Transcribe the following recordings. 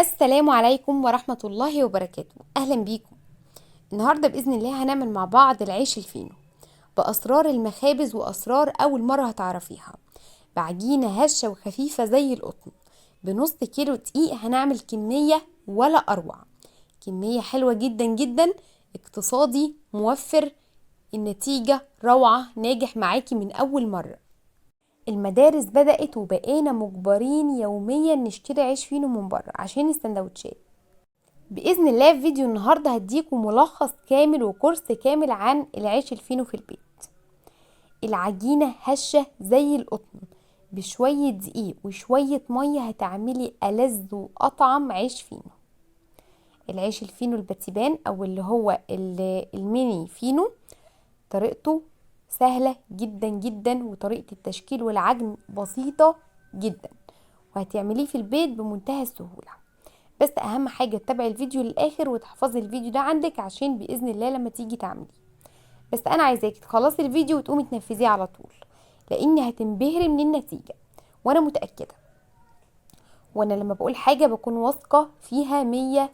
السلام عليكم ورحمة الله وبركاته. أهلا بيكم. النهاردة بإذن الله هنعمل مع بعض العيش الفينو بأسرار المخابز وأسرار أول مرة هتعرفيها، بعجينة هشة وخفيفة زي القطن. بنص كيلو دقيق هنعمل كمية ولا أروع، كمية حلوة جدا جدا، اقتصادي موفر، النتيجة روعة، ناجح معاكي من أول مرة. المدارس بدأت وبقينا مجبرين يوميا نشتري عيش فينو من بره عشان السندوتشات. بإذن الله في فيديو النهاردة هديكم ملخص كامل وكورس كامل عن العيش الفينو في البيت. العجينة هشة زي القطن، بشوية دقيق وشوية مية هتعملي ألذ وأطعم عيش فينو. العيش الفينو الباتيبان أو اللي هو الميني فينو، طريقته سهلة جدا جدا، وطريقة التشكيل والعجن بسيطة جدا، وهتعمليه في البيت بمنتهى السهولة. بس اهم حاجة تتابعي الفيديو للاخر وتحفظي الفيديو ده عندك عشان باذن الله لما تيجي تعمليه. بس انا عايزاكي تخلصي الفيديو وتقومي تنفذيه على طول، لاني هتنبهري من النتيجة وانا متأكدة. وانا لما بقول حاجة بكون واثقة فيها 100%.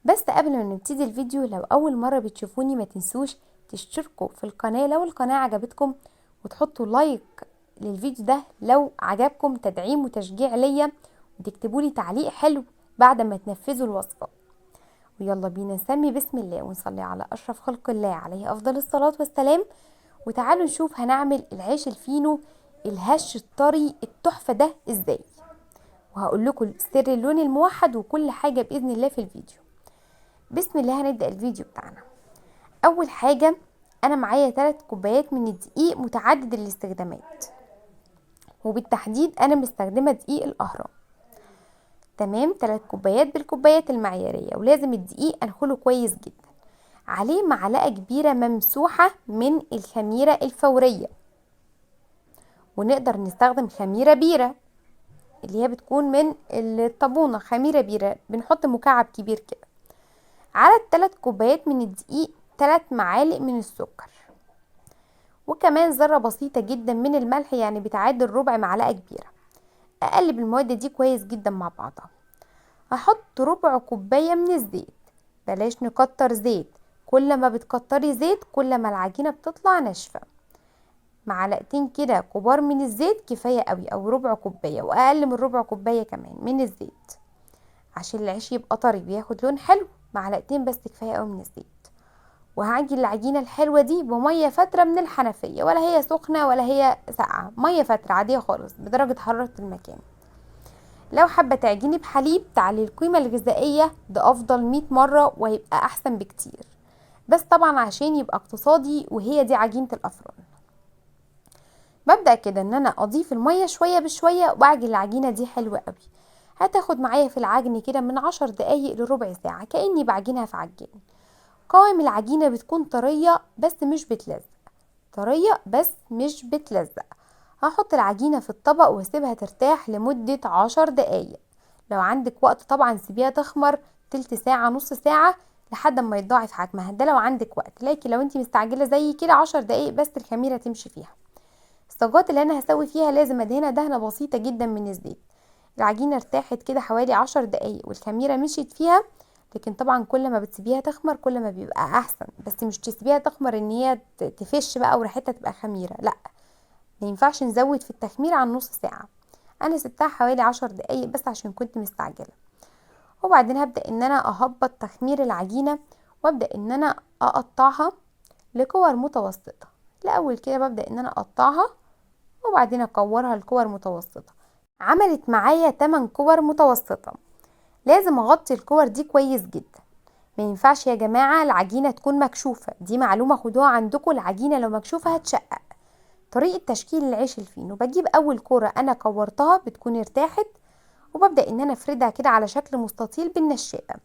بس قبل ما نبتدي الفيديو، لو اول مرة بتشوفوني ما تنسوش تشتركوا في القناة لو القناة عجبتكم، وتحطوا لايك للفيديو ده لو عجبكم، تدعيم وتشجيع ليا، وتكتبوا لي تعليق حلو بعد ما تنفذوا الوصفة. ويلا بينا نسمي بسم الله ونصلي على أشرف خلق الله عليه أفضل الصلاة والسلام. وتعالوا نشوف هنعمل العيش الفينو الهش الطري التحفة ده ازاي، وهقول لكم سر اللون الموحد وكل حاجة بإذن الله في الفيديو. بسم الله هنبدأ الفيديو بتاعنا. أول حاجة أنا معايا 3 كوبايات من الدقيق متعدد الاستخدامات، وبالتحديد أنا مستخدمة دقيق الأهرام. تمام، 3 كوبايات بالكوبايات المعيارية، ولازم الدقيق انخله كويس جدا. عليه معلقة كبيرة ممسوحة من الخميرة الفورية، ونقدر نستخدم خميرة بيرة اللي هي بتكون من الطابونة، خميرة بيرة بنحط مكعب كبير كده. على ال3 كوبايات من الدقيق 3 معالق من السكر، وكمان ذرة بسيطة جدا من الملح، يعني بتعادل ربع معلقة كبيرة. اقلب المواد دي كويس جدا مع بعضها. هحط ربع كوباية من الزيت، بلاش نكتر زيت، كل ما بتكتري زيت كل ما العجينة بتطلع ناشفة. معلقتين كده كبار من الزيت كفاية قوي، او ربع كوباية واقل من ربع كوباية كمان من الزيت، عشان العيش يبقى طري بياخد لون حلو. معلقتين بس كفاية قوي من الزيت. وهعجن العجينة الحلوة دي بمية فترة من الحنفية، ولا هي سخنة ولا هي ساقعة، مية فترة عادية خالص بدرجة حرارة المكان. لو حابة تعجني بحليب تعلي القيمة الغذائية، ده افضل 100 مرة وهيبقى احسن بكتير، بس طبعا عشان يبقى اقتصادي وهي دي عجينة الافران. ببدأ كده ان انا اضيف المية شوية بشوية واعجن العجينة دي حلوة قوي. هتاخد معايا في العجن كده من 10 دقايق لربع ساعة، كأني بعجنها في عجين. قوام العجينة بتكون طرية بس مش بتلزق، طرية بس مش بتلزق. هحط العجينة في الطبق واسيبها ترتاح لمدة 10 دقايق. لو عندك وقت طبعا سيبيها تخمر تلت ساعة نص ساعة لحد ما يتضاعف حجمها، ده لو عندك وقت. لكن لو انت مستعجلة زي كده 10 دقايق بس الخميرة تمشي فيها. الصاجات اللي انا هسوي فيها لازم ادهنها دهنة بسيطة جدا من الزيت. العجينة ارتاحت كده حوالي 10 دقايق والخميرة مشيت فيها، لكن طبعا كل ما بتسيبيها تخمر كل ما بيبقى احسن. بس مش تسيبيها تخمر ان هي تفش بقى وريحتها تبقى خميرة، لا، ما ينفعش نزود في التخمير عن نص ساعة. انا سبتها حوالي 10 دقايق بس عشان كنت مستعجلة. وبعدين هبدأ ان انا اهبط تخمير العجينة، وابدأ ان انا اقطعها لكور متوسطة. الاول كده ببدأ ان انا اقطعها وبعدين اكورها لكور متوسطة. عملت معايا 8 كور متوسطة. لازم اغطي الكور دي كويس جدا. ما ينفعش يا جماعة العجينة تكون مكشوفة، دي معلومة خدوها عندكم، العجينة لو مكشوفة هتشقق. طريقة تشكيل العيش الفينو، بجيب اول كورة انا كورتها بتكون ارتاحت، وببدأ ان انا افردها كده على شكل مستطيل بالنشابة.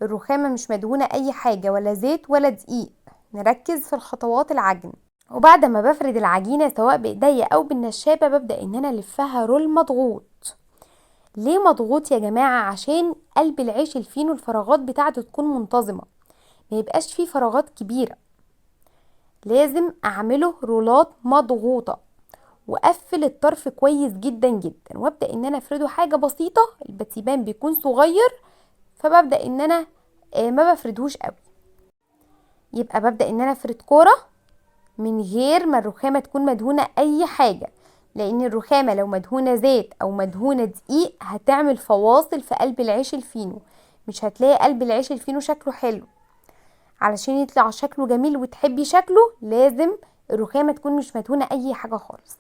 الرخامة مش مدهونة اي حاجة، ولا زيت ولا دقيق، نركز في الخطوات العجن. وبعد ما بفرد العجينة سواء بايديا او بالنشابة ببدأ ان انا الفها رول مضغوط. ليه مضغوط يا جماعة؟ عشان قلب العيش الفينو الفراغات بتاعته تكون منتظمة، ما يبقاش فيه فراغات كبيرة. لازم اعمله رولات مضغوطة. واقفل الطرف كويس جدا جدا، وابدا ان انا افرده حاجه بسيطه. الباتيبان بيكون صغير، فببدا ان انا ما بفردهوش قوي. يبقى ببدا ان انا افرد كوره من غير ما الرخامه تكون مدهونه اي حاجه، لان الرخامه لو مدهونه زيت او مدهونه دقيق هتعمل فواصل في قلب العيش الفينو، مش هتلاقي قلب العيش الفينو شكله حلو. علشان يطلع شكله جميل وتحبي شكله لازم الرخامه تكون مش مدهونه اي حاجه خالص.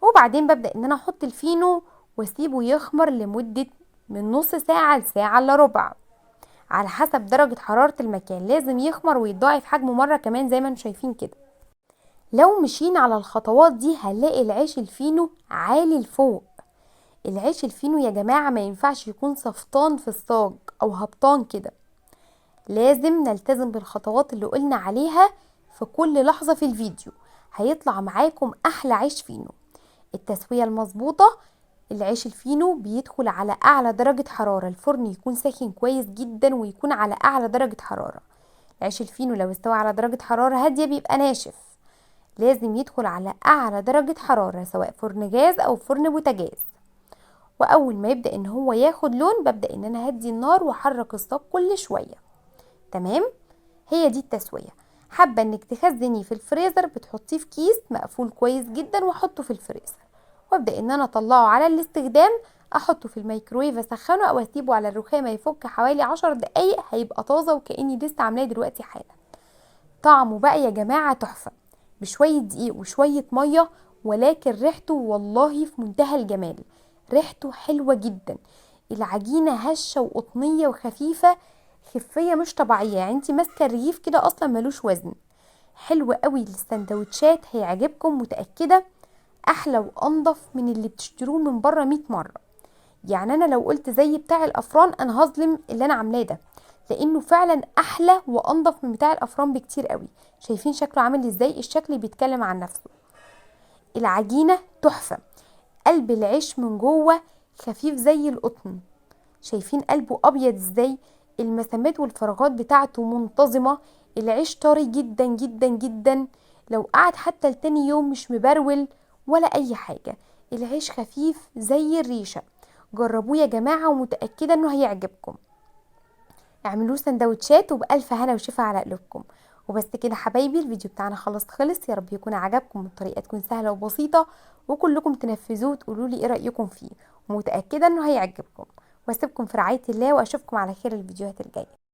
وبعدين ببدا ان انا احط الفينو واسيبه يخمر لمده من نص ساعه لساعه الا ربع، على حسب درجه حراره المكان. لازم يخمر ويتضاعف حجمه مره كمان زي ما انتم شايفين كده. لو مشينا على الخطوات دي هنلاقي العيش الفينو عالي لفوق. العيش الفينو يا جماعة ما ينفعش يكون صفطان في الصاج او هبطان كده، لازم نلتزم بالخطوات اللي قلنا عليها في كل لحظة في الفيديو. هيطلع معاكم احلى عيش فينو. التسوية المظبوطة، العيش الفينو بيدخل على اعلى درجة حرارة، الفرن يكون ساخن كويس جدا ويكون على اعلى درجة حرارة. العيش الفينو لو استوى على درجة حرارة هادية بيبقى ناشف، لازم يدخل على اعلى درجة حرارة سواء فرن جاز او فرن بوتاجاز. واول ما يبدأ ان هو ياخد لون ببدأ ان انا هدي النار واحرك الصاج كل شوية. تمام، هي دي التسوية. حابة انك تخزنيه في الفريزر بتحطيه في كيس مقفول كويس جدا واحطه في الفريزر، وابدأ ان انا اطلعه على الاستخدام، احطه في الميكرويف اسخنه او اسيبه على الرخامة يفك حوالي 10 دقايق، هيبقى طازة وكأني لسه عاملاه دلوقتي حالا. طعمه بقى يا جماعة تحفة، بشوية دقيق وشوية مية، ولكن ريحته والله في منتهى الجمال. ريحته حلوة جدا، العجينة هشة وقطنية وخفيفة، خفية مش طبيعية، يعني انتي ماسكة الرغيف كده اصلا ملوش وزن. حلو قوي للسندوتشات، هيعجبكم متأكدة. احلى وانضف من اللي بتشتروه من بره 100 مرة. يعني انا لو قلت زي بتاع الافران انا هظلم اللي انا عاملاه ده، لانه فعلا احلى وانضف من بتاع الافران بكتير قوي. شايفين شكله عامل ازاي؟ الشكل بيتكلم عن نفسه. العجينة تحفة، قلب العيش من جوه خفيف زي القطن. شايفين قلبه ابيض ازاي؟ المسامات والفراغات بتاعته منتظمة. العيش طري جدا جدا جدا، لو قعد حتى لتاني يوم مش مبرول ولا اي حاجة. العيش خفيف زي الريشة. جربوه يا جماعة ومتأكدة انه هيعجبكم. اعملوه سندوتشات وبألف هنا وشفا على قلوبكم. وبس كده حبايبي، الفيديو بتاعنا خلص. يا رب يكون عجبكم، الطريقة تكون سهلة وبسيطة وكلكم تنفذوه وتقولوا لي ايه رأيكم فيه، ومتأكدة انه هيعجبكم. واسيبكم في رعاية الله، واشوفكم على خير الفيديوهات الجاية.